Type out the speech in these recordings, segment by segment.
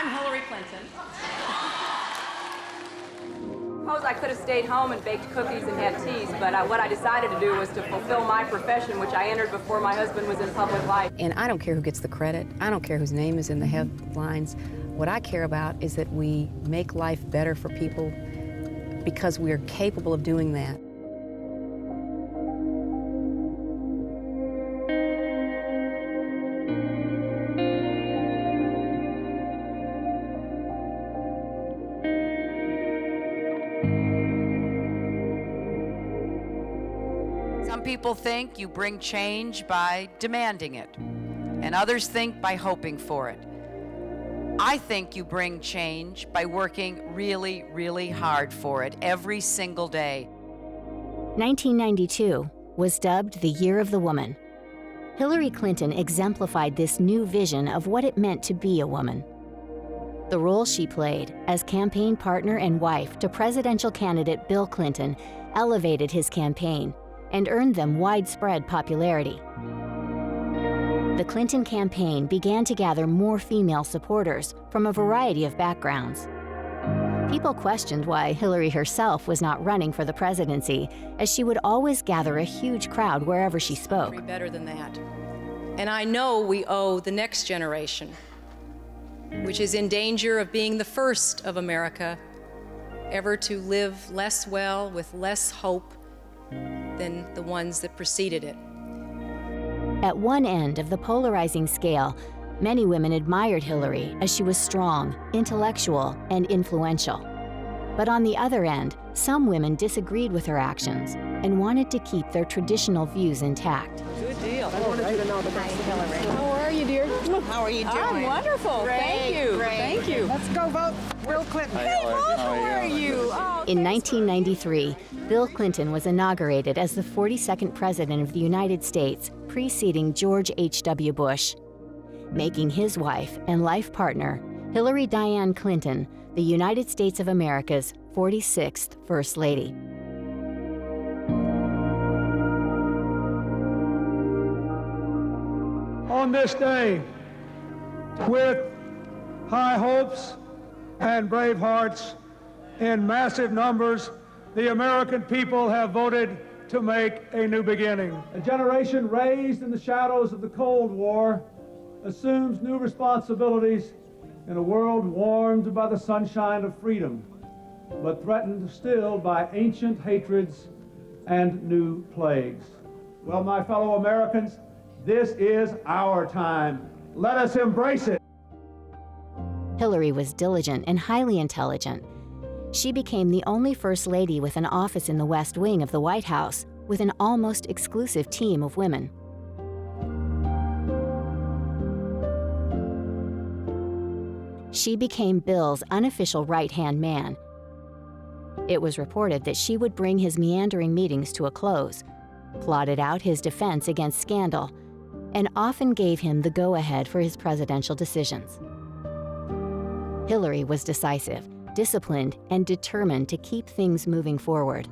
I'm Hillary Clinton. Suppose I could have stayed home and baked cookies and had teas, but what I decided to do was to fulfill my profession, which I entered before my husband was in public life. And I don't care who gets the credit. I don't care whose name is in the headlines. What I care about is that we make life better for people because we are capable of doing that. Some people think you bring change by demanding it, and others think by hoping for it. I think you bring change by working really, really hard for it every single day. 1992 was dubbed the Year of the Woman. Hillary Clinton exemplified this new vision of what it meant to be a woman. The role she played as campaign partner and wife to presidential candidate Bill Clinton elevated his campaign and earned them widespread popularity. The Clinton campaign began to gather more female supporters from a variety of backgrounds. People questioned why Hillary herself was not running for the presidency, as she would always gather a huge crowd wherever she spoke. Better than that. And I know we owe the next generation, which is in danger of being the first of America ever to live less well with less hope than the ones that preceded it. At one end of the polarizing scale, many women admired Hillary as she was strong, intellectual, and influential. But on the other end, some women disagreed with her actions and wanted to keep their traditional views intact. Good deal. I wanted you to know the best. Hillary. How are you, dear? How are you doing? I'm wonderful. Great, Thank you. great. Thank you. Let's go vote Bill Clinton. Hey, Bob, how are you? Oh, In 1993, Bill Clinton was inaugurated as the 42nd President of the United States, preceding George H.W. Bush, making his wife and life partner, Hillary Diane Clinton, the United States of America's 46th First Lady. On this day, with high hopes and brave hearts, in massive numbers, the American people have voted to make a new beginning. A generation raised in the shadows of the Cold War assumes new responsibilities in a world warmed by the sunshine of freedom, but threatened still by ancient hatreds and new plagues. Well, my fellow Americans, this is our time. Let us embrace it. Hillary was diligent and highly intelligent. She became the only First Lady with an office in the West Wing of the White House with an almost exclusive team of women. She became Bill's unofficial right-hand man. It was reported that she would bring his meandering meetings to a close, plotted out his defense against scandal, and often gave him the go-ahead for his presidential decisions. Hillary was decisive, disciplined, and determined to keep things moving forward.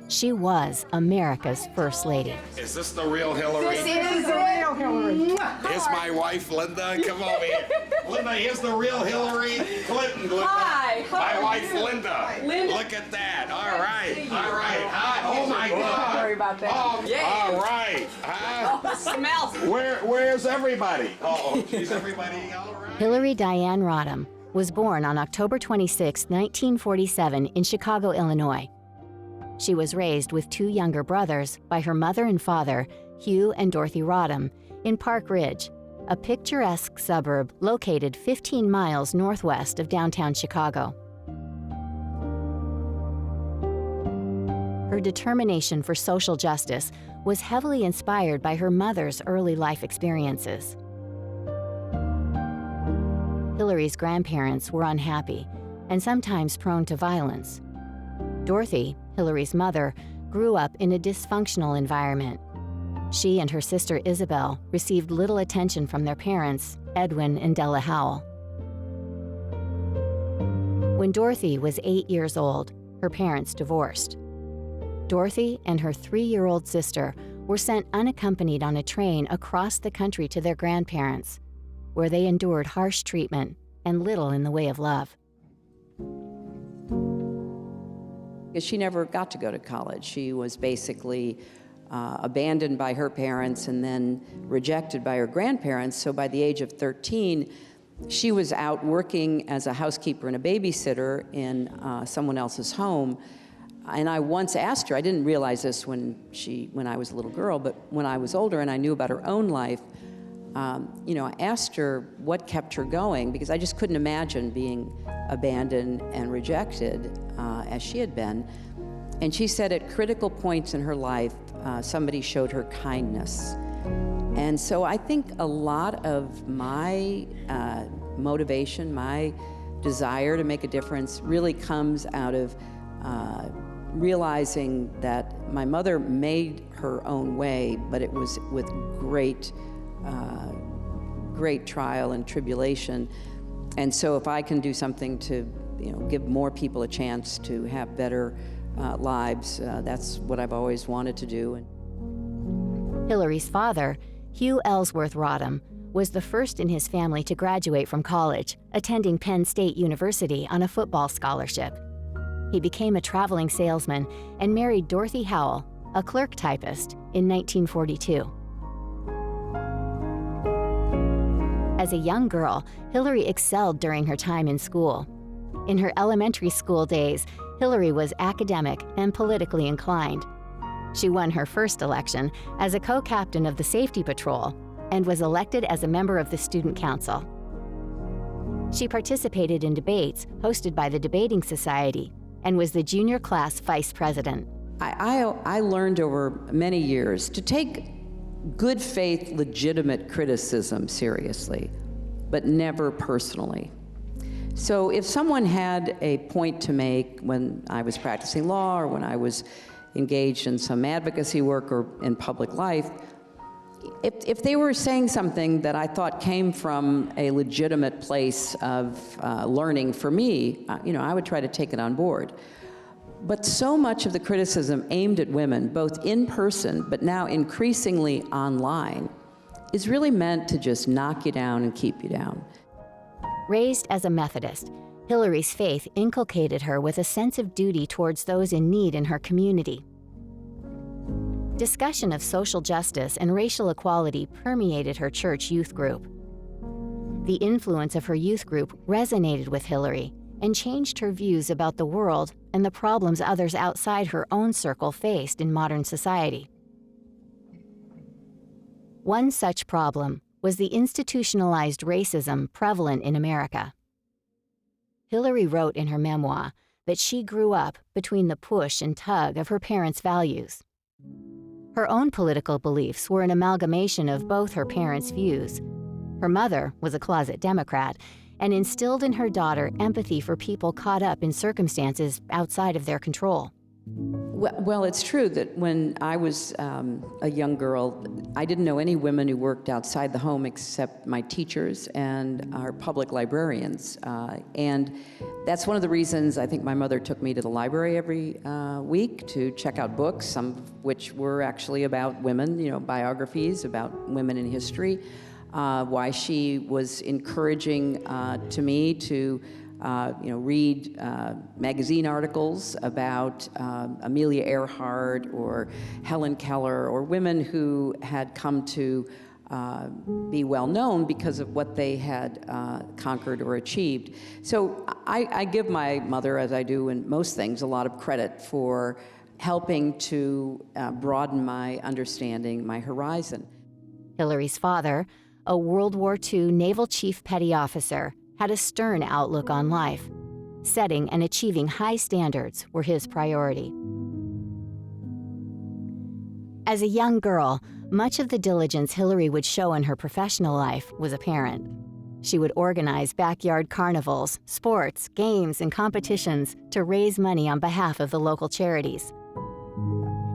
She was America's First Lady. Is this the real Hillary? This is the real Hillary. Here's my wife, Linda. Come over here. Linda, here's the real Hillary Clinton. Linda. Hi. My wife, Linda. Linda. Look at that. All right. All right. Hi. Oh, my God. Sorry about that. Oh, Yeah. all right. Oh, it smells. Where's everybody? Oh, geez, everybody. All right. Hillary Diane Rodham was born on October 26, 1947 in Chicago, Illinois. She was raised with two younger brothers by her mother and father, Hugh and Dorothy Rodham, in Park Ridge, a picturesque suburb located 15 miles northwest of downtown Chicago. Her determination for social justice was heavily inspired by her mother's early life experiences. Hillary's grandparents were unhappy and sometimes prone to violence. Dorothy, Hillary's mother, grew up in a dysfunctional environment. She and her sister Isabel received little attention from their parents, Edwin and Della Howell. When Dorothy was 8 years old, her parents divorced. Dorothy and her 3-year-old sister were sent unaccompanied on a train across the country to their grandparents, where they endured harsh treatment and little in the way of love. She never got to go to college. She was basically abandoned by her parents and then rejected by her grandparents. So by the age of 13, she was out working as a housekeeper and a babysitter in someone else's home. And I once asked her, I didn't realize this when I was a little girl, but when I was older and I knew about her own life, I asked her what kept her going, because I just couldn't imagine being abandoned and rejected as she had been. And she said at critical points in her life, somebody showed her kindness. And so I think a lot of my motivation, my desire to make a difference really comes out of realizing that my mother made her own way, but it was with great trial and tribulation. And so if I can do something to give more people a chance to have better lives, that's what I've always wanted to do. Hillary's father, Hugh Ellsworth Rodham, was the first in his family to graduate from college, attending Penn State University on a football scholarship. He became a traveling salesman and married Dorothy Howell, a clerk typist, in 1942. As a young girl, Hillary excelled during her time in school. In her elementary school days, Hillary was academic and politically inclined. She won her first election as a co-captain of the Safety Patrol and was elected as a member of the Student Council. She participated in debates hosted by the Debating Society and was the junior class vice president. I learned over many years to take good faith, legitimate criticism seriously, but never personally. So if someone had a point to make when I was practicing law or when I was engaged in some advocacy work or in public life, if they were saying something that I thought came from a legitimate place of learning for me, I would try to take it on board. But so much of the criticism aimed at women, both in person, but now increasingly online, is really meant to just knock you down and keep you down. Raised as a Methodist, Hillary's faith inculcated her with a sense of duty towards those in need in her community. Discussion of social justice and racial equality permeated her church youth group. The influence of her youth group resonated with Hillary and changed her views about the world and the problems others outside her own circle faced in modern society. One such problem was the institutionalized racism prevalent in America. Hillary wrote in her memoir that she grew up between the push and tug of her parents' values. Her own political beliefs were an amalgamation of both her parents' views. Her mother was a closet Democrat and instilled in her daughter empathy for people caught up in circumstances outside of their control. Well, it's true that when I was a young girl, I didn't know any women who worked outside the home except my teachers and our public librarians. And that's one of the reasons I think my mother took me to the library every week to check out books, some of which were actually about women, biographies about women in history. Why she was encouraging to me to read magazine articles about Amelia Earhart or Helen Keller or women who had come to be well known because of what they had conquered or achieved. So I give my mother, as I do in most things, a lot of credit for helping to broaden my understanding, my horizon. Hillary's father, a World War II Naval Chief Petty Officer, had a stern outlook on life. Setting and achieving high standards were his priority. As a young girl, much of the diligence Hillary would show in her professional life was apparent. She would organize backyard carnivals, sports, games, and competitions to raise money on behalf of the local charities.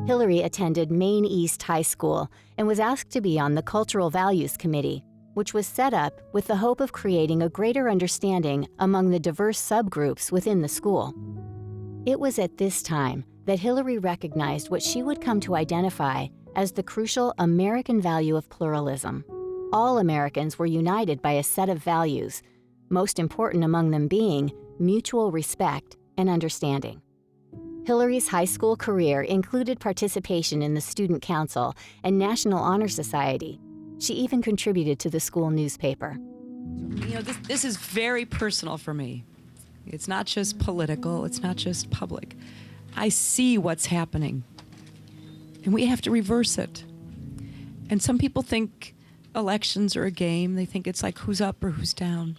Hillary attended Maine East High School and was asked to be on the Cultural Values Committee, which was set up with the hope of creating a greater understanding among the diverse subgroups within the school. It was at this time that Hillary recognized what she would come to identify as the crucial American value of pluralism. All Americans were united by a set of values, most important among them being mutual respect and understanding. Hillary's high school career included participation in the Student Council and National Honor Society. She even contributed to the school newspaper. You know, this is very personal for me. It's not just political, it's not just public. I see what's happening, and we have to reverse it. And some people think elections are a game. They think it's like who's up or who's down.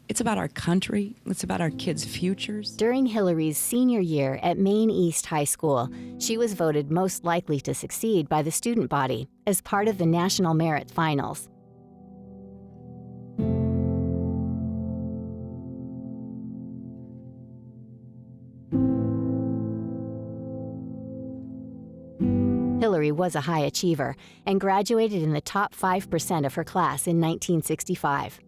It's about our country. It's about our kids' futures. During Hillary's senior year at Maine East High School, she was voted most likely to succeed by the student body as part of the National Merit Finals. Hillary was a high achiever and graduated in the top 5% of her class in 1965.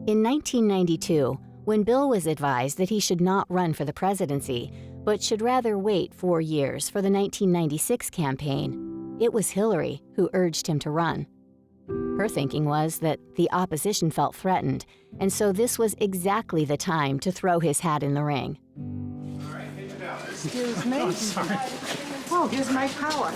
In 1992, when Bill was advised that he should not run for the presidency, but should rather wait 4 years for the 1996 campaign, it was Hillary who urged him to run. Her thinking was that the opposition felt threatened, and so this was exactly the time to throw his hat in the ring. Excuse me. Oh, sorry. Oh, here's my power.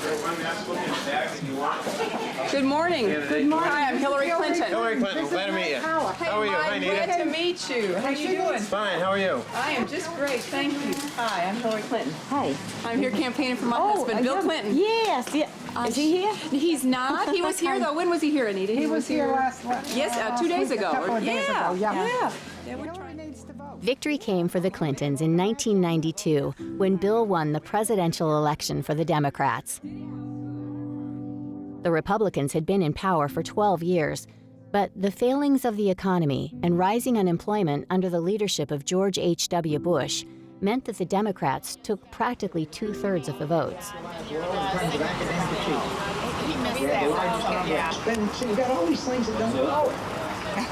Good morning. Good morning. Hi, I'm Hillary Clinton. Hillary Clinton, glad to meet you. How are you? Hi, Nita. Glad to meet you. How you doing? Fine, how are you? I am just great, thank you. Hi, I'm Hillary Clinton. Hi. I'm here campaigning for my husband, Bill Clinton. Yes. Yeah. Is he here? He's not. He was here, though. When was he here, Anita? He was here last Yes, 2 days week, ago. A couple of days ago. Yeah. Victory came for the Clintons in 1992 when Bill won the presidential election for the Democrats. The Republicans had been in power for 12 years, but the failings of the economy and rising unemployment under the leadership of George H.W. Bush meant that the Democrats took practically 2/3 of the votes. We've got all these things that don't know it.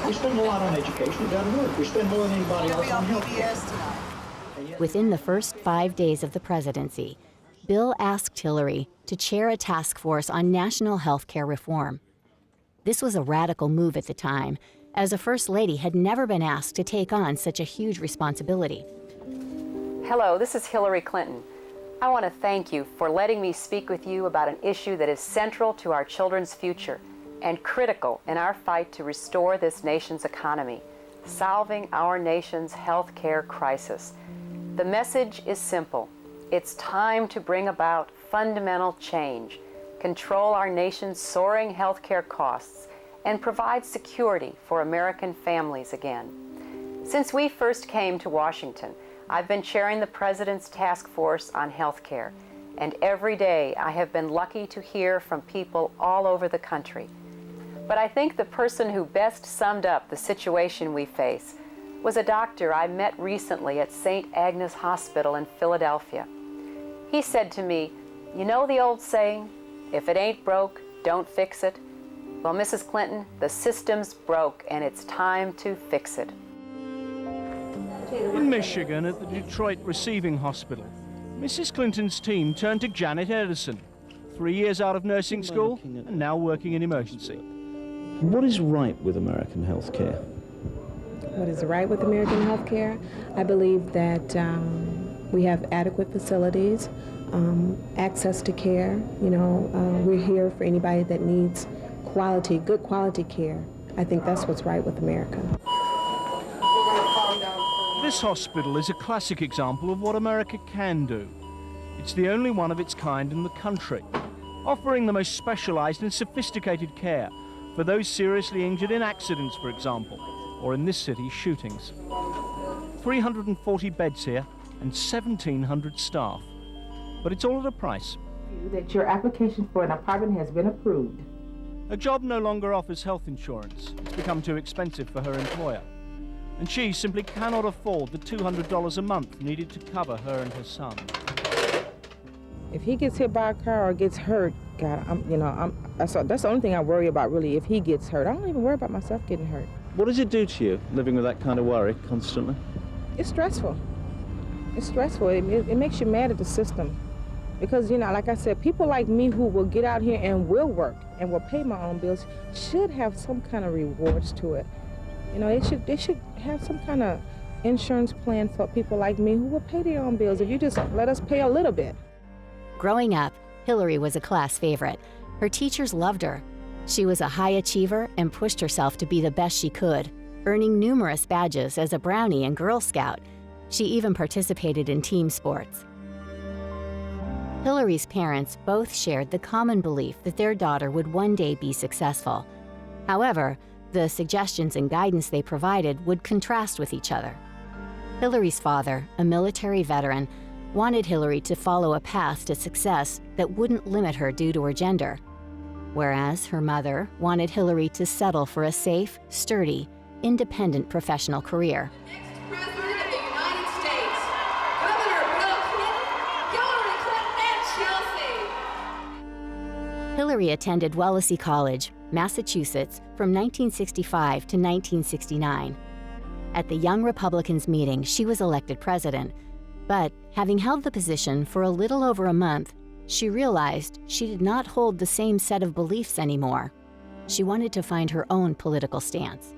We spend a lot on education, it doesn't work. We spend more than anybody else on health. Within the first 5 days of the presidency, Bill asked Hillary to chair a task force on national health care reform. This was a radical move at the time, as a First Lady had never been asked to take on such a huge responsibility. Hello, this is Hillary Clinton. I want to thank you for letting me speak with you about an issue that is central to our children's future and critical in our fight to restore this nation's economy, solving our nation's health care crisis. The message is simple. It's time to bring about fundamental change, control our nation's soaring health care costs, and provide security for American families again. Since we first came to Washington, I've been chairing the President's Task Force on Health Care, and every day I have been lucky to hear from people all over the country. But I think the person who best summed up the situation we face was a doctor I met recently at St. Agnes Hospital in Philadelphia. He said to me, "You know the old saying, if it ain't broke, don't fix it? Well, Mrs. Clinton, the system's broke and it's time to fix it." In Michigan, at the Detroit Receiving Hospital, Mrs. Clinton's team turned to Janet Edison, 3 years out of nursing school and now working in emergency. What is right with American healthcare? What is right with American healthcare? I believe that we have adequate facilities, access to care. We're here for anybody that needs good quality care. I think that's what's right with America. This hospital is a classic example of what America can do. It's the only one of its kind in the country, offering the most specialized and sophisticated care for those seriously injured in accidents, for example, or in this city, shootings. 340 beds here and 1,700 staff. But it's all at a price. That your application for an apartment has been approved. Her job no longer offers health insurance. It's become too expensive for her employer. And she simply cannot afford the $200 a month needed to cover her and her son. If he gets hit by a car or gets hurt, God, that's the only thing I worry about, really, if he gets hurt. I don't even worry about myself getting hurt. What does it do to you, living with that kind of worry constantly? It's stressful. It's stressful. It makes you mad at the system. Because, you know, like I said, people like me who will get out here and will work and will pay my own bills should have some kind of rewards to it. You know, they should have some kind of insurance plan for people like me who will pay their own bills if you just let us pay a little bit. Growing up, Hillary was a class favorite. Her teachers loved her. She was a high achiever and pushed herself to be the best she could, earning numerous badges as a Brownie and Girl Scout. She even participated in team sports. Hillary's parents both shared the common belief that their daughter would one day be successful. However, the suggestions and guidance they provided would contrast with each other. Hillary's father, a military veteran, wanted Hillary to follow a path to success that wouldn't limit her due to her gender, whereas her mother wanted Hillary to settle for a safe, sturdy, independent professional career. President of the United States, Governor Bill Clinton, Hillary Clinton, and Chelsea. Hillary attended Wellesley College, Massachusetts, from 1965 to 1969. At the Young Republicans meeting, she was elected president. But having held the position for a little over a month, she realized she did not hold the same set of beliefs anymore. She wanted to find her own political stance.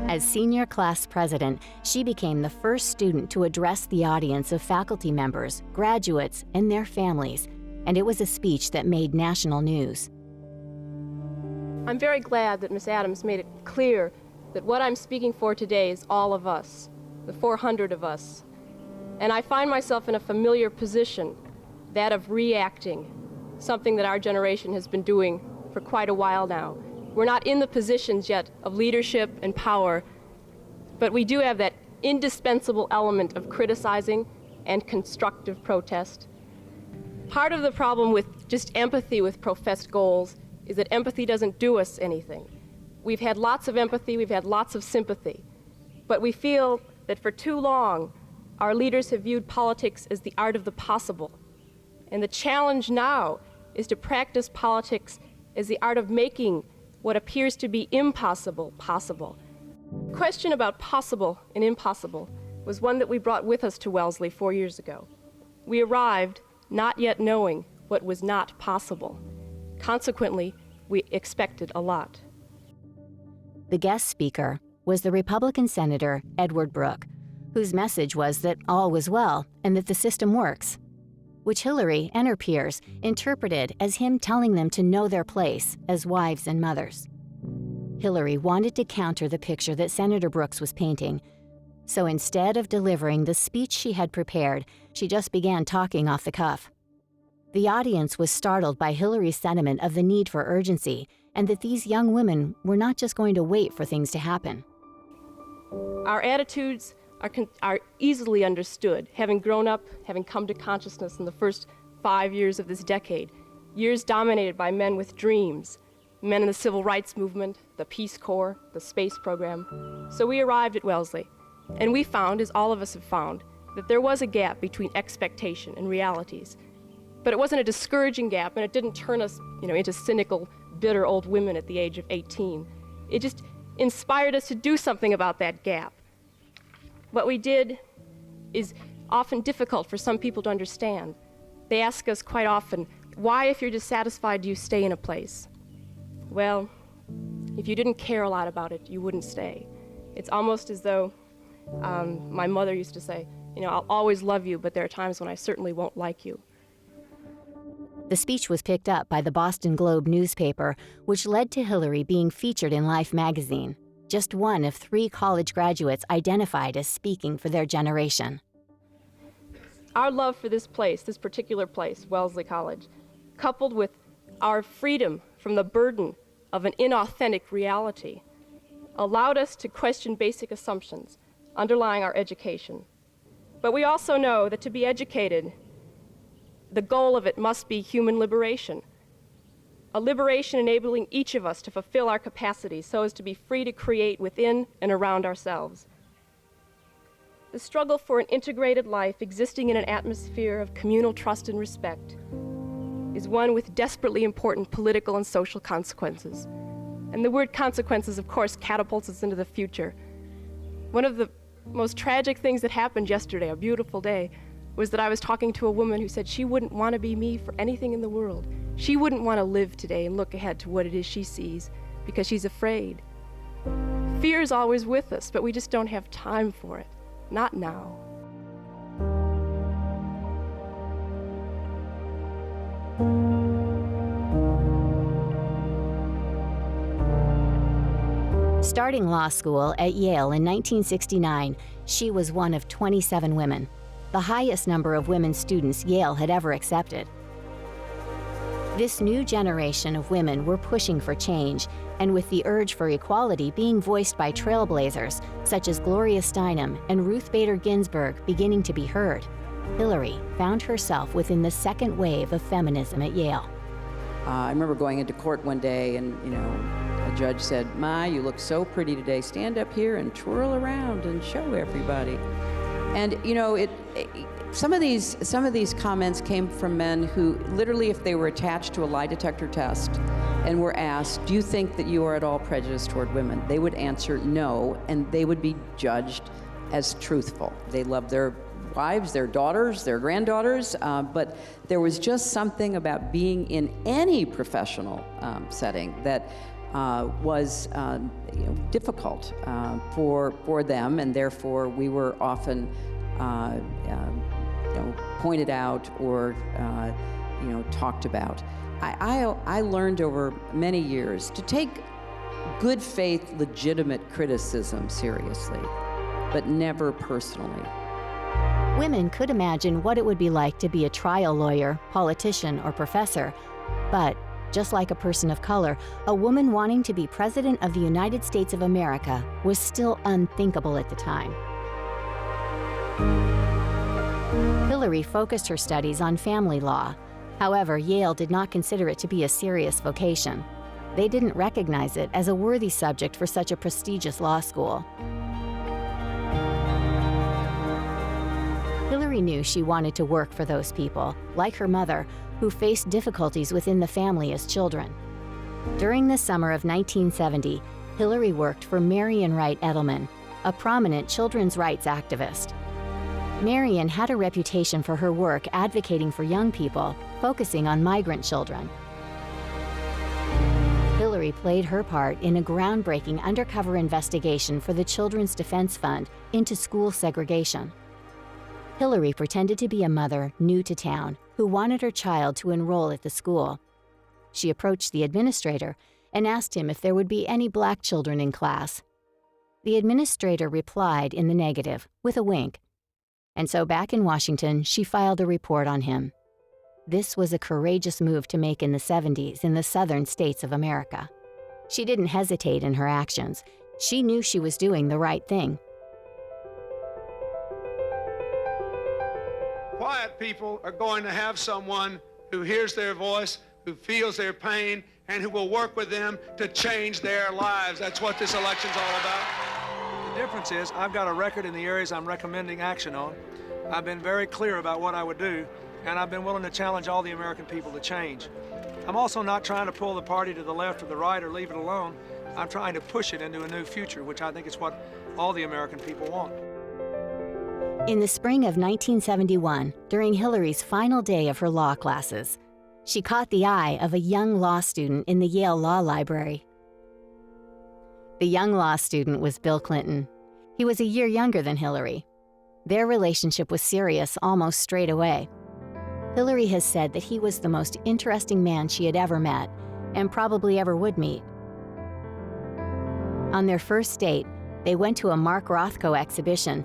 As senior class president, she became the first student to address the audience of faculty members, graduates, and their families, and it was a speech that made national news. I'm very glad that Ms. Adams made it clear that what I'm speaking for today is all of us, the 400 of us. And I find myself in a familiar position, that of reacting, something that our generation has been doing for quite a while now. We're not in the positions yet of leadership and power, but we do have that indispensable element of criticizing and constructive protest. Part of the problem with just empathy with professed goals is that empathy doesn't do us anything. We've had lots of empathy, we've had lots of sympathy, but we feel that for too long, our leaders have viewed politics as the art of the possible. And the challenge now is to practice politics as the art of making what appears to be impossible possible. The question about possible and impossible was one that we brought with us to Wellesley 4 years ago. We arrived not yet knowing what was not possible. Consequently, we expected a lot. The guest speaker was the Republican Senator Edward Brooke, whose message was that all was well and that the system works, which Hillary and her peers interpreted as him telling them to know their place as wives and mothers. Hillary wanted to counter the picture that Senator Brooks was painting, so instead of delivering the speech she had prepared, she just began talking off the cuff. The audience was startled by Hillary's sentiment of the need for urgency and that these young women were not just going to wait for things to happen. Our attitudes are easily understood, having grown up, having come to consciousness in the first 5 years of this decade, years dominated by men with dreams, men in the civil rights movement, the Peace Corps, the space program. So we arrived at Wellesley, and we found, as all of us have found, that there was a gap between expectation and realities. But it wasn't a discouraging gap, and it didn't turn us, into cynical, bitter old women at the age of 18. It just inspired us to do something about that gap. What we did is often difficult for some people to understand. They ask us quite often, why, if you're dissatisfied, do you stay in a place? Well, if you didn't care a lot about it, you wouldn't stay. It's almost as though my mother used to say, I'll always love you, but there are times when I certainly won't like you. The speech was picked up by the Boston Globe newspaper, which led to Hillary being featured in Life magazine, just one of 3 college graduates identified as speaking for their generation. Our love for this place, this particular place, Wellesley College, coupled with our freedom from the burden of an inauthentic reality, allowed us to question basic assumptions underlying our education. But we also know that to be educated, the goal of it must be human liberation, a liberation enabling each of us to fulfill our capacities so as to be free to create within and around ourselves. The struggle for an integrated life existing in an atmosphere of communal trust and respect is one with desperately important political and social consequences. And the word consequences, of course, catapults us into the future. One of the most tragic things that happened yesterday, a beautiful day, was that I was talking to a woman who said she wouldn't want to be me for anything in the world. She wouldn't want to live today and look ahead to what it is she sees because she's afraid. Fear is always with us, but we just don't have time for it. Not now. Starting law school at Yale in 1969, she was one of 27 women, the highest number of women students Yale had ever accepted. This new generation of women were pushing for change, and with the urge for equality being voiced by trailblazers such as Gloria Steinem and Ruth Bader Ginsburg beginning to be heard, Hillary found herself within the second wave of feminism at Yale. I remember going into court one day and, a judge said, "Ma, you look so pretty today. Stand up here and twirl around and show everybody." And, some of these comments came from men who literally, if they were attached to a lie detector test and were asked, "Do you think that you are at all prejudiced toward women?" they would answer no, and they would be judged as truthful. They loved their wives, their daughters, their granddaughters, but there was just something about being in any professional setting that was difficult for them, and therefore we were often pointed out or talked about. I learned over many years to take good faith, legitimate criticism seriously, but never personally. Women could imagine what it would be like to be a trial lawyer, politician, or professor, but just like a person of color, a woman wanting to be President of the United States of America was still unthinkable at the time. Hillary focused her studies on family law. However, Yale did not consider it to be a serious vocation. They didn't recognize it as a worthy subject for such a prestigious law school. Hillary knew she wanted to work for those people, like her mother, who faced difficulties within the family as children. During the summer of 1970, Hillary worked for Marian Wright Edelman, a prominent children's rights activist. Marian had a reputation for her work advocating for young people, focusing on migrant children. Hillary played her part in a groundbreaking undercover investigation for the Children's Defense Fund into school segregation. Hillary pretended to be a mother new to town who wanted her child to enroll at the school. She approached the administrator and asked him if there would be any black children in class. The administrator replied in the negative, with a wink. And so back in Washington, she filed a report on him. This was a courageous move to make in the 70s in the southern states of America. She didn't hesitate in her actions. She knew she was doing the right thing. Quiet people are going to have someone who hears their voice, who feels their pain, and who will work with them to change their lives. That's what this election's all about. The difference is I've got a record in the areas I'm recommending action on. I've been very clear about what I would do, and I've been willing to challenge all the American people to change. I'm also not trying to pull the party to the left or the right or leave it alone. I'm trying to push it into a new future, which I think is what all the American people want. In the spring of 1971, during Hillary's final day of her law classes, she caught the eye of a young law student in the Yale Law Library. The young law student was Bill Clinton. He was a year younger than Hillary. Their relationship was serious almost straight away. Hillary has said that he was the most interesting man she had ever met, and probably ever would meet. On their first date, they went to a Mark Rothko exhibition,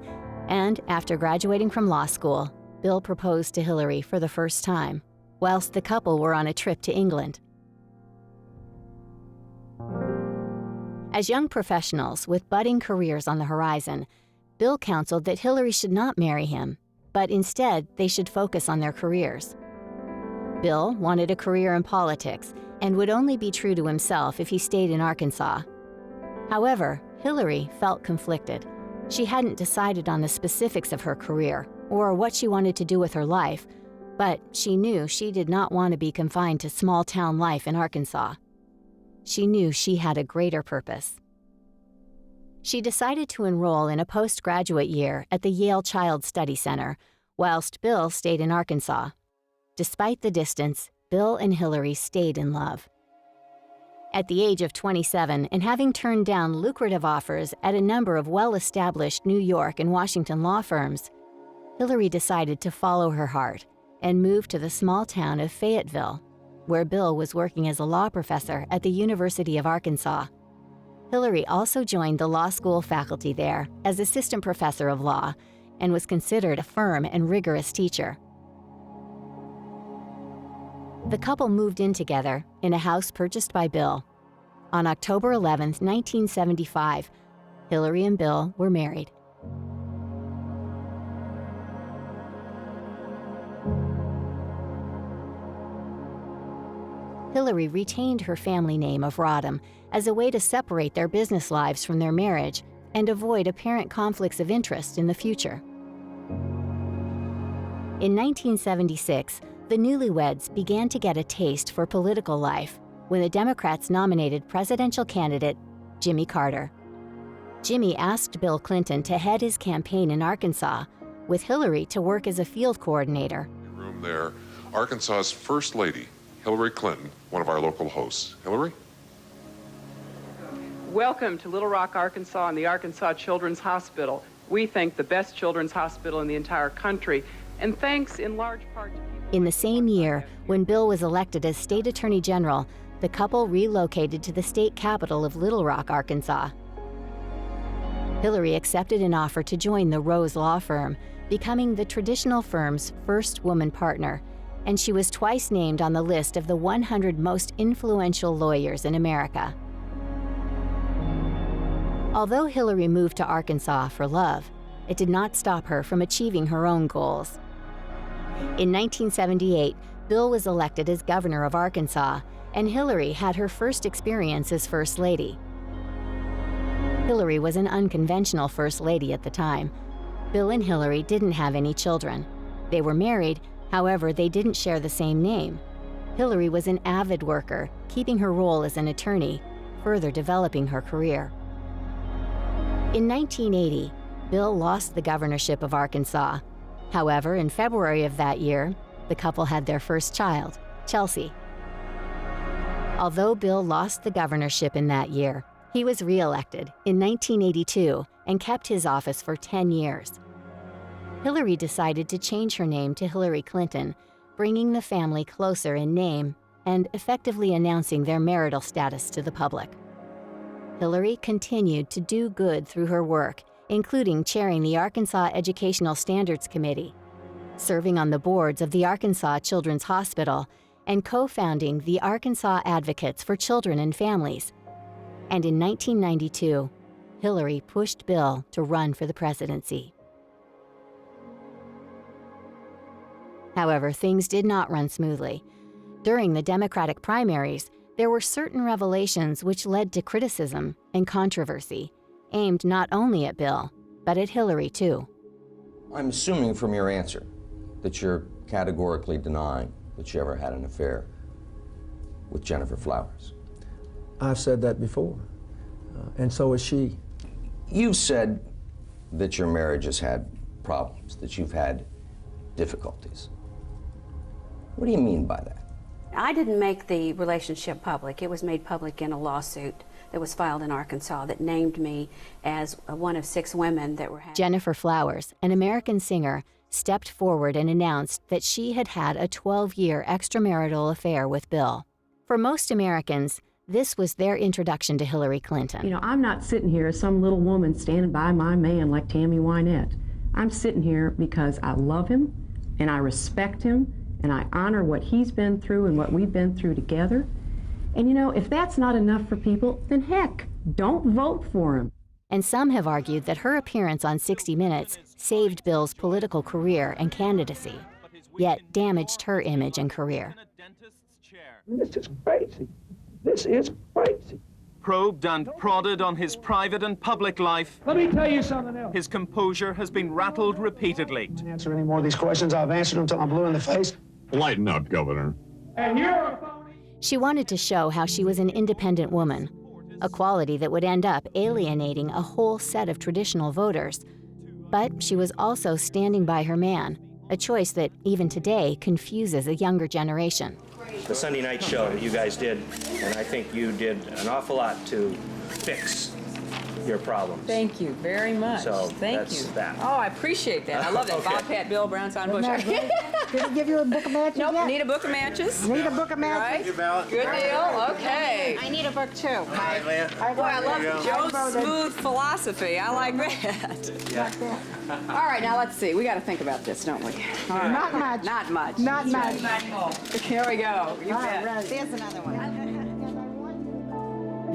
and after graduating from law school, Bill proposed to Hillary for the first time, whilst the couple were on a trip to England. As young professionals with budding careers on the horizon, Bill counseled that Hillary should not marry him, but instead they should focus on their careers. Bill wanted a career in politics and would only be true to himself if he stayed in Arkansas. However, Hillary felt conflicted. She hadn't decided on the specifics of her career or what she wanted to do with her life, but she knew she did not want to be confined to small-town life in Arkansas. She knew she had a greater purpose. She decided to enroll in a postgraduate year at the Yale Child Study Center, whilst Bill stayed in Arkansas. Despite the distance, Bill and Hillary stayed in love. At the age of 27, and having turned down lucrative offers at a number of well-established New York and Washington law firms, Hillary decided to follow her heart and moved to the small town of Fayetteville, where Bill was working as a law professor at the University of Arkansas. Hillary also joined the law school faculty there as assistant professor of law and was considered a firm and rigorous teacher. The couple moved in together in a house purchased by Bill. On October 11, 1975, Hillary and Bill were married. Hillary retained her family name of Rodham as a way to separate their business lives from their marriage and avoid apparent conflicts of interest in the future. In 1976, the newlyweds began to get a taste for political life when the Democrats nominated presidential candidate Jimmy Carter. Jimmy asked Bill Clinton to head his campaign in Arkansas, with Hillary to work as a field coordinator. Room there, Arkansas's First Lady, Hillary Clinton, one of our local hosts. Hillary? Welcome to Little Rock, Arkansas and the Arkansas Children's Hospital. We think the best children's hospital in the entire country, and thanks in large part to people... In the same year, when Bill was elected as state attorney general, the couple relocated to the state capital of Little Rock, Arkansas. Hillary accepted an offer to join the Rose Law Firm, becoming the traditional firm's first woman partner, and she was twice named on the list of the 100 most influential lawyers in America. Although Hillary moved to Arkansas for love, it did not stop her from achieving her own goals. In 1978, Bill was elected as governor of Arkansas, and Hillary had her first experience as First Lady. Hillary was an unconventional First Lady at the time. Bill and Hillary didn't have any children. They were married, however, they didn't share the same name. Hillary was an avid worker, keeping her role as an attorney, further developing her career. In 1980, Bill lost the governorship of Arkansas. However, in February of that year, the couple had their first child, Chelsea. Although Bill lost the governorship in that year, he was re-elected in 1982 and kept his office for 10 years. Hillary decided to change her name to Hillary Clinton, bringing the family closer in name and effectively announcing their marital status to the public. Hillary continued to do good through her work, including chairing the Arkansas Educational Standards Committee, serving on the boards of the Arkansas Children's Hospital, and co-founding the Arkansas Advocates for Children and Families. And in 1992, Hillary pushed Bill to run for the presidency. However, things did not run smoothly. During the Democratic primaries, there were certain revelations which led to criticism and controversy, aimed not only at Bill, but at Hillary too. I'm assuming from your answer that you're categorically denying that you ever had an affair with Jennifer Flowers. I've said that before, and so has she. You've said that your marriage has had problems, that you've had difficulties. What do you mean by that? I didn't make the relationship public. It was made public in a lawsuit that was filed in Arkansas that named me as one of 6 women that were... Jennifer Flowers, an American singer, stepped forward and announced that she had had a 12-year extramarital affair with Bill. For most Americans, this was their introduction to Hillary Clinton. You know, I'm not sitting here as some little woman standing by my man like Tammy Wynette. I'm sitting here because I love him, and I respect him, and I honor what he's been through and what we've been through together. And you know, if that's not enough for people, then heck, don't vote for him. And some have argued that her appearance on 60 Minutes saved Bill's political career and candidacy, yet damaged her image and career. This is crazy. This is crazy. Probed and prodded on his private and public life. Let me tell you something else. His composure has been rattled repeatedly. I can't answer any more of these questions. I've answered them until I'm blue in the face. Lighten up, Governor. And you're a phony. She wanted to show how she was an independent woman, a quality that would end up alienating a whole set of traditional voters. But she was also standing by her man, a choice that, even today, confuses a younger generation. The Sunday night show that you guys did, and I think you did an awful lot to fix your problems. Thank you very much. So Thank that's you. that. Oh, I appreciate that. I love that. Okay. Bob, Pat, Bill, Brownstone, Bush. Did he give you a book of matches Nope, yet? need a book of matches. Need a book of matches? Right? Good deal. Okay. I need a book too. Boy, I love Joe's smooth philosophy. I like that. Yeah. All right, now let's see. We got to think about this, don't we? All right. Not much. Not much. Not much. Here we go. You bet. Right. There's another one.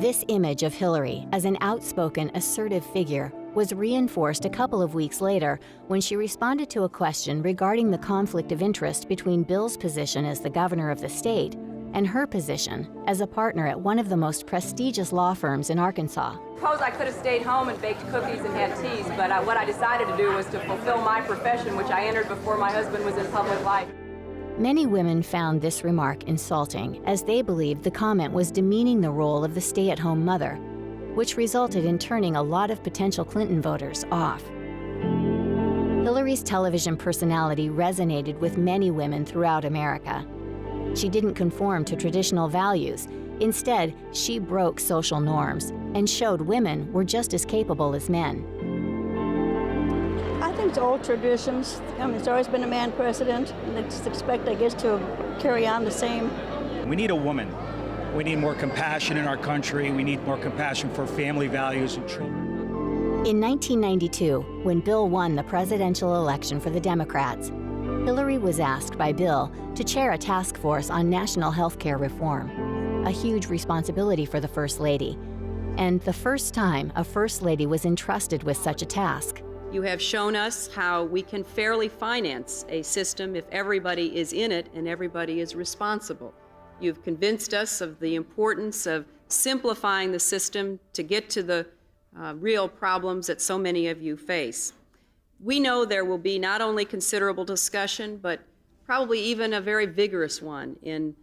This image of Hillary as an outspoken, assertive figure was reinforced a couple of weeks later when she responded to a question regarding the conflict of interest between Bill's position as the governor of the state and her position as a partner at one of the most prestigious law firms in Arkansas. Suppose I could have stayed home and baked cookies and had teas, but what I decided to do was to fulfill my profession, which I entered before my husband was in public life. Many women found this remark insulting, as they believed the comment was demeaning the role of the stay-at-home mother, which resulted in turning a lot of potential Clinton voters off. Hillary's television personality resonated with many women throughout America. She didn't conform to traditional values. Instead, she broke social norms and showed women were just as capable as men. I think it's old traditions. I mean, it's always been a man president, and I just expect, I guess, to carry on the same. We need a woman. We need more compassion in our country. We need more compassion for family values and children. In 1992, when Bill won the presidential election for the Democrats, Hillary was asked by Bill to chair a task force on national health care reform, a huge responsibility for the First Lady, and the first time a First Lady was entrusted with such a task. You have shown us how we can fairly finance a system if everybody is in it and everybody is responsible. You've convinced us of the importance of simplifying the system to get to the real problems that so many of you face. We know there will be not only considerable discussion, but probably even a very vigorous one in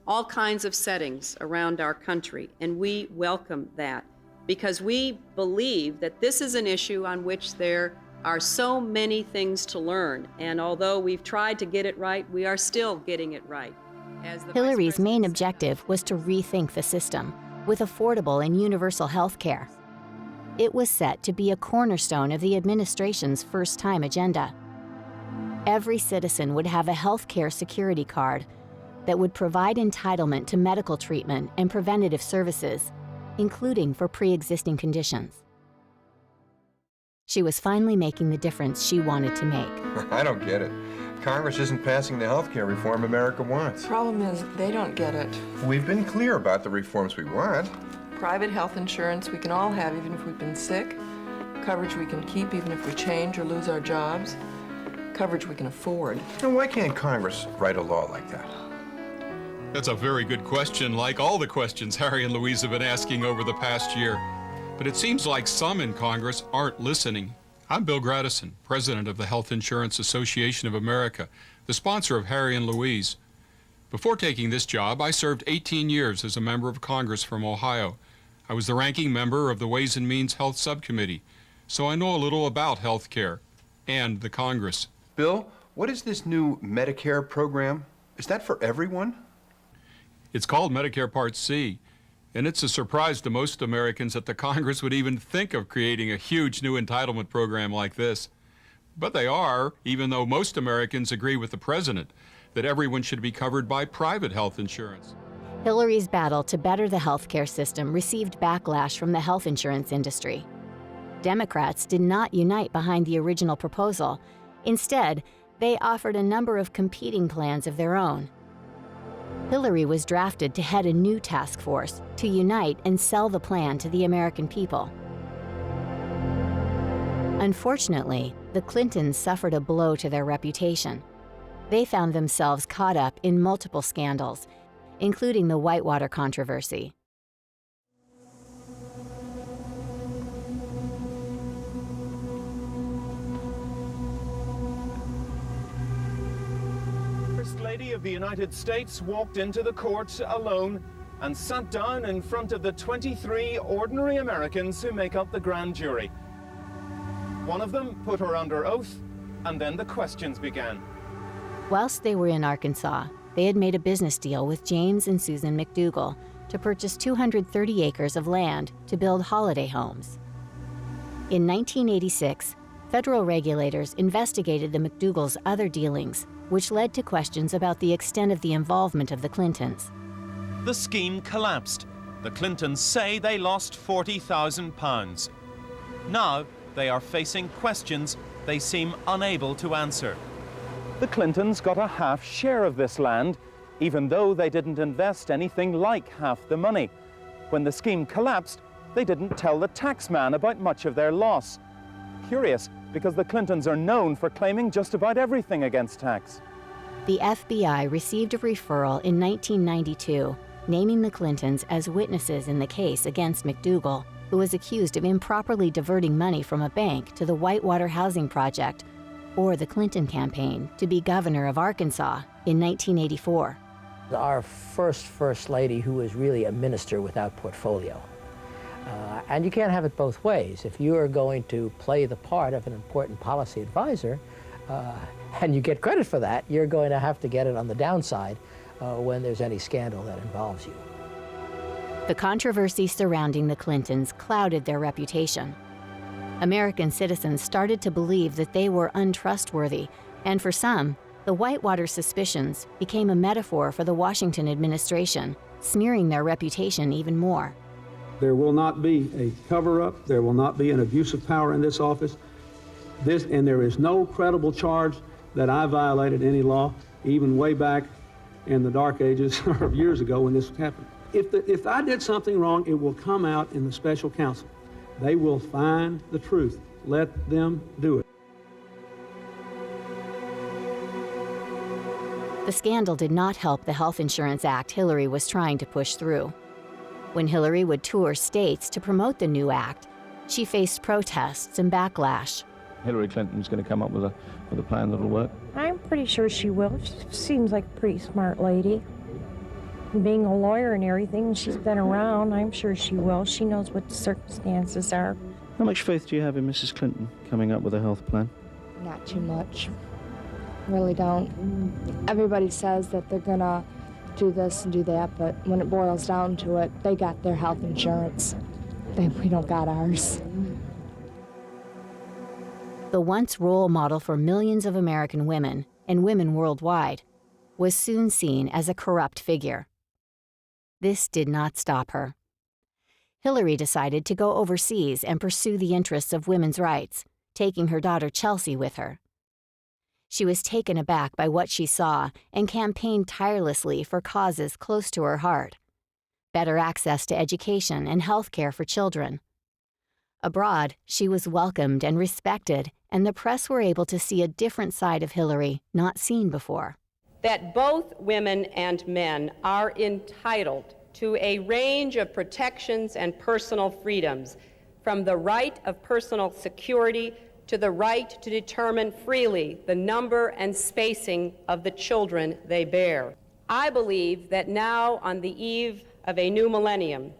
all kinds of settings around our country, and we welcome that, because we believe that this is an issue on which there are so many things to learn, and although we've tried to get it right, we are still getting it right. Hillary's main objective was to rethink the system with affordable and universal health care. It was set to be a cornerstone of the administration's first-time agenda. Every citizen would have a health care security card that would provide entitlement to medical treatment and preventative services, including for pre-existing conditions. She was finally making the difference she wanted to make. I don't get it. Congress isn't passing the health care reform America wants. Problem is, they don't get it. We've been clear about the reforms we want. Private health insurance we can all have even if we've been sick. Coverage we can keep even if we change or lose our jobs. Coverage we can afford. And why can't Congress write a law like that? That's a very good question, like all the questions Harry and Louise have been asking over the past year. But it seems like some in Congress aren't listening. I'm Bill Gradison, president of the Health Insurance Association of America, the sponsor of Harry and Louise. Before taking this job, I served 18 years as a member of Congress from Ohio. I was the ranking member of the Ways and Means Health Subcommittee, so I know a little about health care and the Congress. Bill, what is this new Medicare program? Is that for everyone? It's called Medicare Part C, and it's a surprise to most Americans that the Congress would even think of creating a huge new entitlement program like this. But they are, even though most Americans agree with the president that everyone should be covered by private health insurance. Hillary's battle to better the healthcare system received backlash from the health insurance industry. Democrats did not unite behind the original proposal. Instead, they offered a number of competing plans of their own. Hillary was drafted to head a new task force to unite and sell the plan to the American people. Unfortunately, the Clintons suffered a blow to their reputation. They found themselves caught up in multiple scandals, including the Whitewater controversy. First Lady of the United States walked into the court alone and sat down in front of the 23 ordinary Americans who make up the grand jury. One of them put her under oath, and then the questions began. Whilst they were in Arkansas, they had made a business deal with James and Susan McDougal to purchase 230 acres of land to build holiday homes. In 1986, federal regulators investigated the McDougals' other dealings, which led to questions about the extent of the involvement of the Clintons. The scheme collapsed. The Clintons say they lost £40,000. Now they are facing questions they seem unable to answer. The Clintons got a half share of this land, even though they didn't invest anything like half the money. When the scheme collapsed, they didn't tell the taxman about much of their loss. Curious, because the Clintons are known for claiming just about everything against tax. The FBI received a referral in 1992, naming the Clintons as witnesses in the case against McDougal, who was accused of improperly diverting money from a bank to the Whitewater Housing Project, or the Clinton campaign to be governor of Arkansas in 1984. Our first lady who was really a minister without portfolio. And you can't have it both ways. If you are going to play the part of an important policy advisor, and you get credit for that, you're going to have to get it on the downside when there's any scandal that involves you. The controversy surrounding the Clintons clouded their reputation. American citizens started to believe that they were untrustworthy, and for some, the Whitewater suspicions became a metaphor for the Washington administration, smearing their reputation even more. There will not be a cover-up. There will not be an abuse of power in this office. And there is no credible charge that I violated any law, even way back in the dark ages or years ago when this happened. If I did something wrong, it will come out in the special counsel. They will find the truth. Let them do it. The scandal did not help the Health Insurance Act Hillary was trying to push through. When Hillary would tour states to promote the new act, she faced protests and backlash. Hillary Clinton's going to come up with a plan that'll work. I'm pretty sure she will. She seems like a pretty smart lady. Being a lawyer and everything, she's been around, I'm sure she will. She knows what the circumstances are. How much faith do you have in Mrs. Clinton coming up with a health plan? Not too much. Really don't. Everybody says that they're gonna do this and do that, but when it boils down to it, they got their health insurance. We don't got ours. The once role model for millions of American women, and women worldwide, was soon seen as a corrupt figure. This did not stop her. Hillary decided to go overseas and pursue the interests of women's rights, taking her daughter Chelsea with her. She was taken aback by what she saw and campaigned tirelessly for causes close to her heart: better access to education and health care for children. Abroad, she was welcomed and respected, and the press were able to see a different side of Hillary not seen before. That both women and men are entitled to a range of protections and personal freedoms, from the right of personal security to the right to determine freely the number and spacing of the children they bear. I believe that now, on the eve of a new millennium,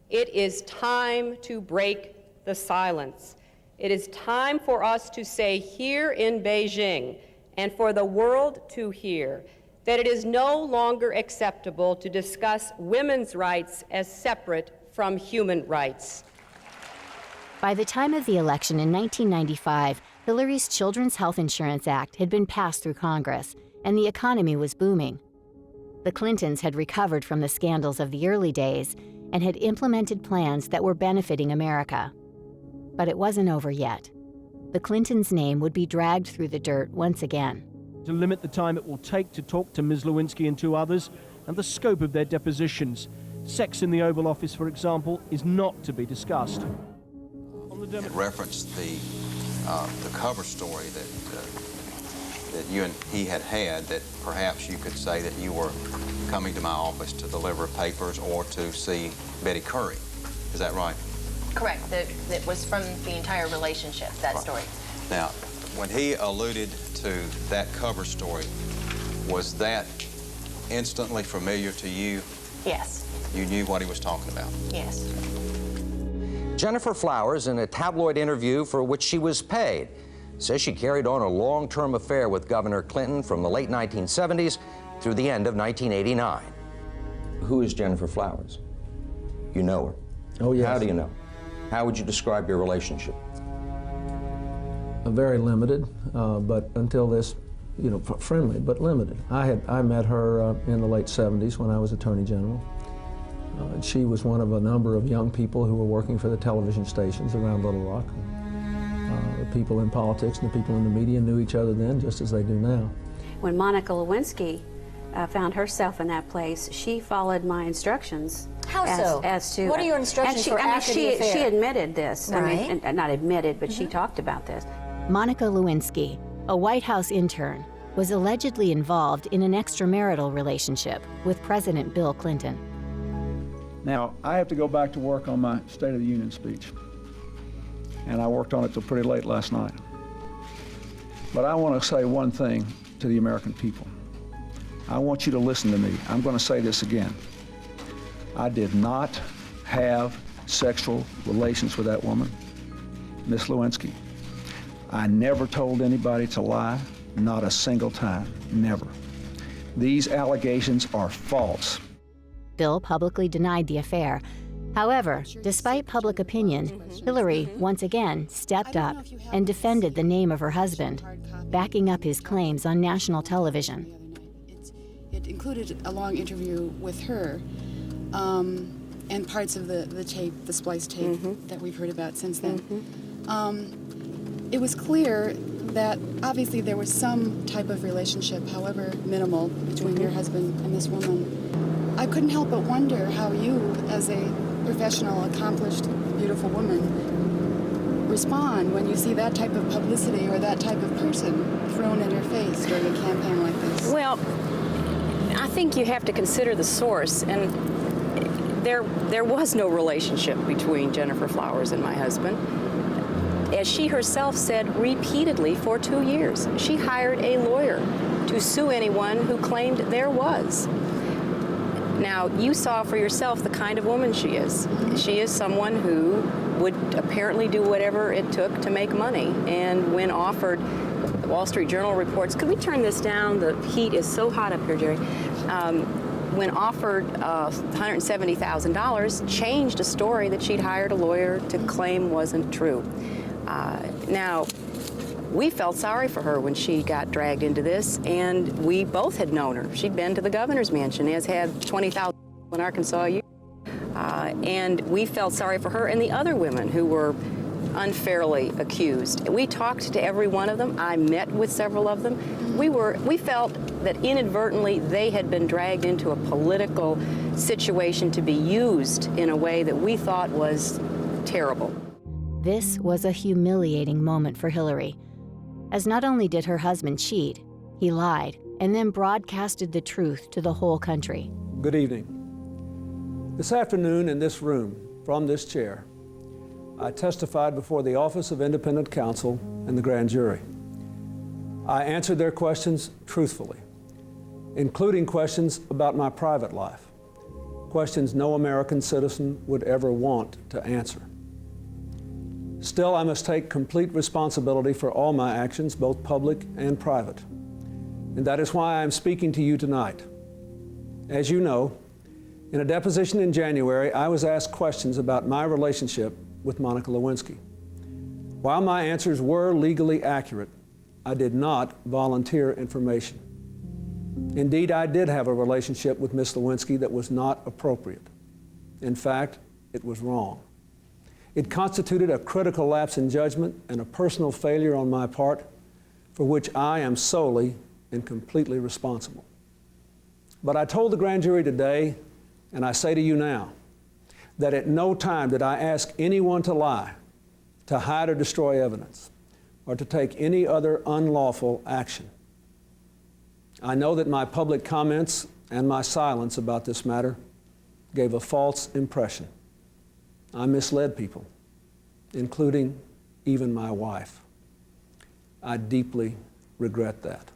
it is time to break the silence. It is time for us to say here in Beijing, and for the world to hear, that it is no longer acceptable to discuss women's rights as separate from human rights. By the time of the election in 1995, Hillary's Children's Health Insurance Act had been passed through Congress, and the economy was booming. The Clintons had recovered from the scandals of the early days and had implemented plans that were benefiting America. But it wasn't over yet. The Clintons' name would be dragged through the dirt once again. To limit the time it will take to talk to Ms. Lewinsky and two others, and the scope of their depositions. Sex in the Oval Office, for example, is not to be discussed. It referenced the cover story that you and he had, that perhaps you could say that you were coming to my office to deliver papers or to see Betty Curry. Is that right? Correct. That was from the entire relationship, that story. Now, when he alluded to that cover story, was that instantly familiar to you Yes. You knew what he was talking about? Yes. Jennifer Flowers, in a tabloid interview for which she was paid, says she carried on a long-term affair with Governor Clinton from the late 1970s through the end of 1989. Who is Jennifer Flowers? You know her? Oh, yes. How do you know? How would you describe your relationship? Very limited, but until this, you know, friendly, but limited. I met her in the late 70s when I was Attorney General. And she was one of a number of young people who were working for the television stations around Little Rock. The people in politics and the people in the media knew each other then, just as they do now. When Monica Lewinsky found herself in that place, she followed my instructions. How so? As to what are your instructions for after the affair? She admitted this. Right. I mean, not admitted, but she talked about this. Monica Lewinsky, a White House intern, was allegedly involved in an extramarital relationship with President Bill Clinton. Now, I have to go back to work on my State of the Union speech, and I worked on it till pretty late last night. But I want to say one thing to the American people. I want you to listen to me. I'm going to say this again. I did not have sexual relations with that woman, Miss Lewinsky. I never told anybody to lie, not a single time, never. These allegations are false. Bill publicly denied the affair. However, despite public opinion, Hillary once again stepped up and defended the name of her husband, backing up his claims on national television. It included a long interview with her and parts of the tape, the splice tape that we've heard about since then. It was clear that obviously there was some type of relationship, however minimal, between your husband and this woman. I couldn't help but wonder how you, as a professional, accomplished, beautiful woman, respond when you see that type of publicity or that type of person thrown in your face during a campaign like this. Well, I think you have to consider the source, and there was no relationship between Jennifer Flowers and my husband. As she herself said repeatedly for 2 years, she hired a lawyer to sue anyone who claimed there was. Now, you saw for yourself the kind of woman she is. She is someone who would apparently do whatever it took to make money. And when offered, the Wall Street Journal reports, could we turn this down? The heat is so hot up here, Jerry. When offered $170,000, changed a story that she'd hired a lawyer to claim wasn't true. Now, we felt sorry for her when she got dragged into this, and we both had known her. She'd been to the governor's mansion, as had 20,000 in Arkansas a year. And we felt sorry for her and the other women who were unfairly accused. We talked to every one of them. I met with several of them. We felt that inadvertently they had been dragged into a political situation to be used in a way that we thought was terrible. This was a humiliating moment for Hillary, as not only did her husband cheat, he lied and then broadcasted the truth to the whole country. Good evening. This afternoon in this room, from this chair, I testified before the Office of Independent Counsel and the grand jury. I answered their questions truthfully, including questions about my private life, questions no American citizen would ever want to answer. Still, I must take complete responsibility for all my actions, both public and private. And that is why I am speaking to you tonight. As you know, in a deposition in January, I was asked questions about my relationship with Monica Lewinsky. While my answers were legally accurate, I did not volunteer information. Indeed, I did have a relationship with Miss Lewinsky that was not appropriate. In fact, it was wrong. It constituted a critical lapse in judgment and a personal failure on my part for which I am solely and completely responsible. But I told the grand jury today, and I say to you now, that at no time did I ask anyone to lie, to hide or destroy evidence, or to take any other unlawful action. I know that my public comments and my silence about this matter gave a false impression. I misled people, including even my wife. I deeply regret that.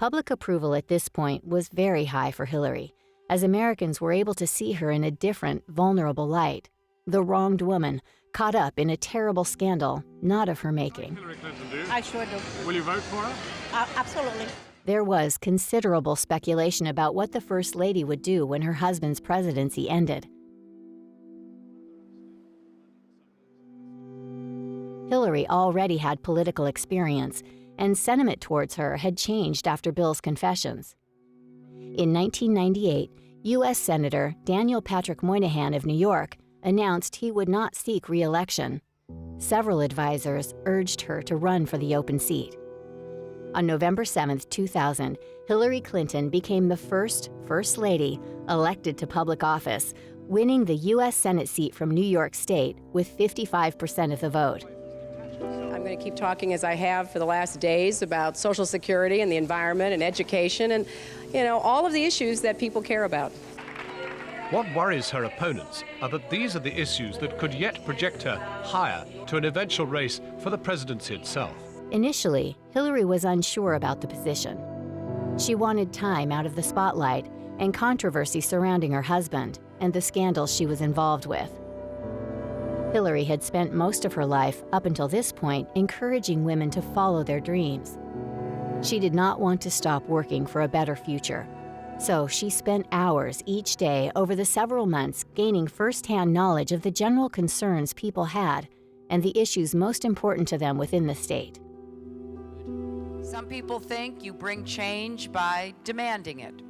Public approval at this point was very high for Hillary, as Americans were able to see her in a different, vulnerable light. The wronged woman, caught up in a terrible scandal, not of her making. Hillary Clinton do? I sure do. Will you vote for her? Absolutely. There was considerable speculation about what the First Lady would do when her husband's presidency ended. Hillary already had political experience, and sentiment towards her had changed after Bill's confessions. In 1998, U.S. Senator Daniel Patrick Moynihan of New York announced he would not seek re-election. Several advisors urged her to run for the open seat. On November 7, 2000, Hillary Clinton became the first First Lady elected to public office, winning the U.S. Senate seat from New York State with 55% of the vote. I'm going to keep talking as I have for the last days about Social Security and the environment and education and, all of the issues that people care about. What worries her opponents are that these are the issues that could yet project her higher to an eventual race for the presidency itself. Initially, Hillary was unsure about the position. She wanted time out of the spotlight and controversy surrounding her husband and the scandals she was involved with. Hillary had spent most of her life, up until this point, encouraging women to follow their dreams. She did not want to stop working for a better future, so she spent hours each day over the several months gaining first-hand knowledge of the general concerns people had and the issues most important to them within the state. Some people think you bring change by demanding it,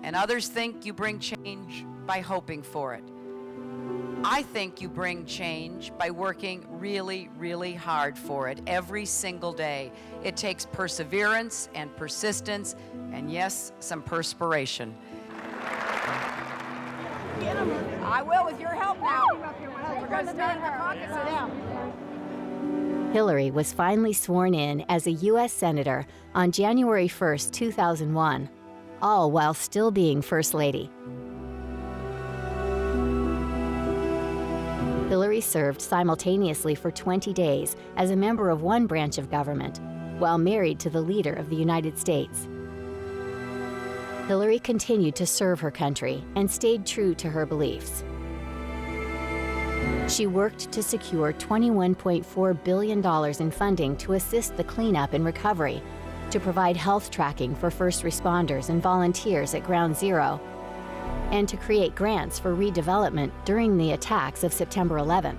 and others think you bring change by hoping for it. I think you bring change by working really, really hard for it every single day. It takes perseverance and persistence, and yes, some perspiration. I will with your help now. We're going to start the caucus now. Hillary was finally sworn in as a U.S. Senator on January 1, 2001, all while still being First Lady. Hillary served simultaneously for 20 days as a member of one branch of government, while married to the leader of the United States. Hillary continued to serve her country and stayed true to her beliefs. She worked to secure $21.4 billion in funding to assist the cleanup and recovery, to provide health tracking for first responders and volunteers at Ground Zero, and to create grants for redevelopment during the attacks of September 11th.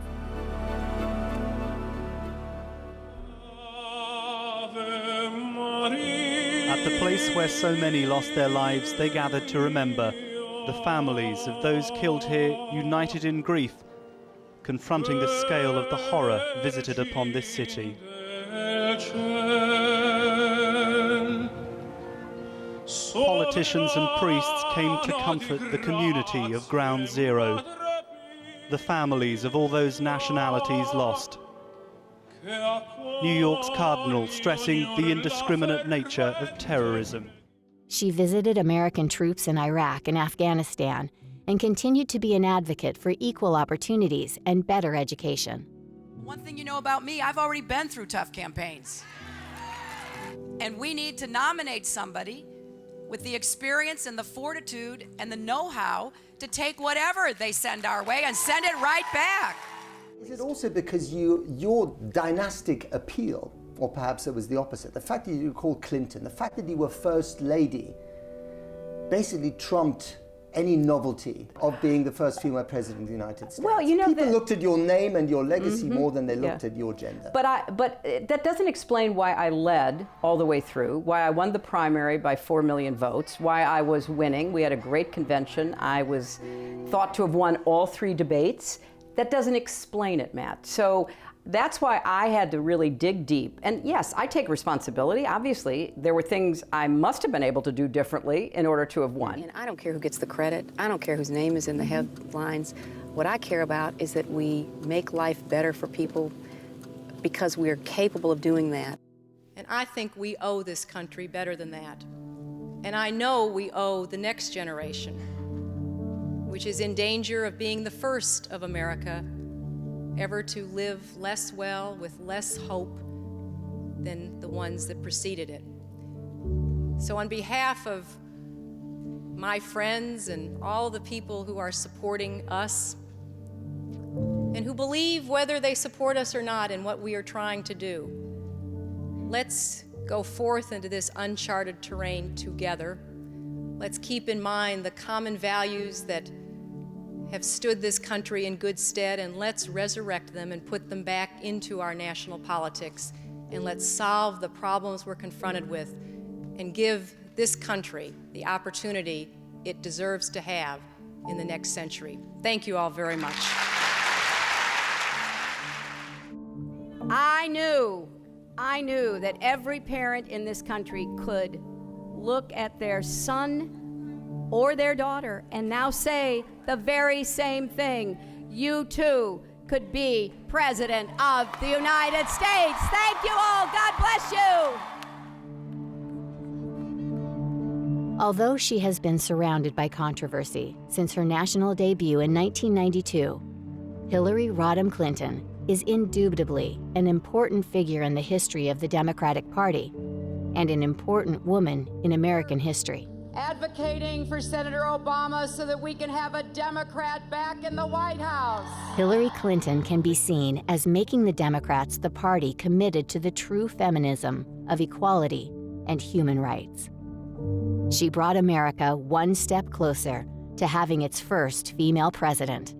At the place where so many lost their lives, they gathered to remember the families of those killed here, united in grief, confronting the scale of the horror visited upon this city. Politicians and priests came to comfort the community of Ground Zero, the families of all those nationalities lost. New York's cardinal stressing the indiscriminate nature of terrorism. She visited American troops in Iraq and Afghanistan and continued to be an advocate for equal opportunities and better education. One thing you know about me, I've already been through tough campaigns. And we need to nominate somebody with the experience and the fortitude and the know-how to take whatever they send our way and send it right back. Is it also because your dynastic appeal, or perhaps it was the opposite, the fact that you were called Clinton, the fact that you were First Lady, basically trumped any novelty of being the first female president of the United States? Well, people looked at your name and your legacy more than they looked at your gender. But that doesn't explain why I led all the way through, why I won the primary by 4 million votes, why I was winning. We had a great convention. I was thought to have won all 3 debates. That doesn't explain it, Matt. So that's why I had to really dig deep. And yes, I take responsibility. Obviously, there were things I must have been able to do differently in order to have won. And I don't care who gets the credit. I don't care whose name is in the headlines. What I care about is that we make life better for people because we are capable of doing that. And I think we owe this country better than that. And I know we owe the next generation, which is in danger of being the first of America ever to live less well with less hope than the ones that preceded it. So on behalf of my friends and all the people who are supporting us and who believe, whether they support us or not, in what we are trying to do, let's go forth into this uncharted terrain together. Let's keep in mind the common values that have stood this country in good stead, and let's resurrect them and put them back into our national politics, and let's solve the problems we're confronted with and give this country the opportunity it deserves to have in the next century. Thank you all very much. I knew that every parent in this country could look at their son or their daughter and now say the very same thing. You too could be President of the United States. Thank you all. God bless you. Although she has been surrounded by controversy since her national debut in 1992, Hillary Rodham Clinton is indubitably an important figure in the history of the Democratic Party and an important woman in American history. Advocating for Senator Obama so that we can have a Democrat back in the White House. Hillary Clinton can be seen as making the Democrats the party committed to the true feminism of equality and human rights. She brought America one step closer to having its first female president.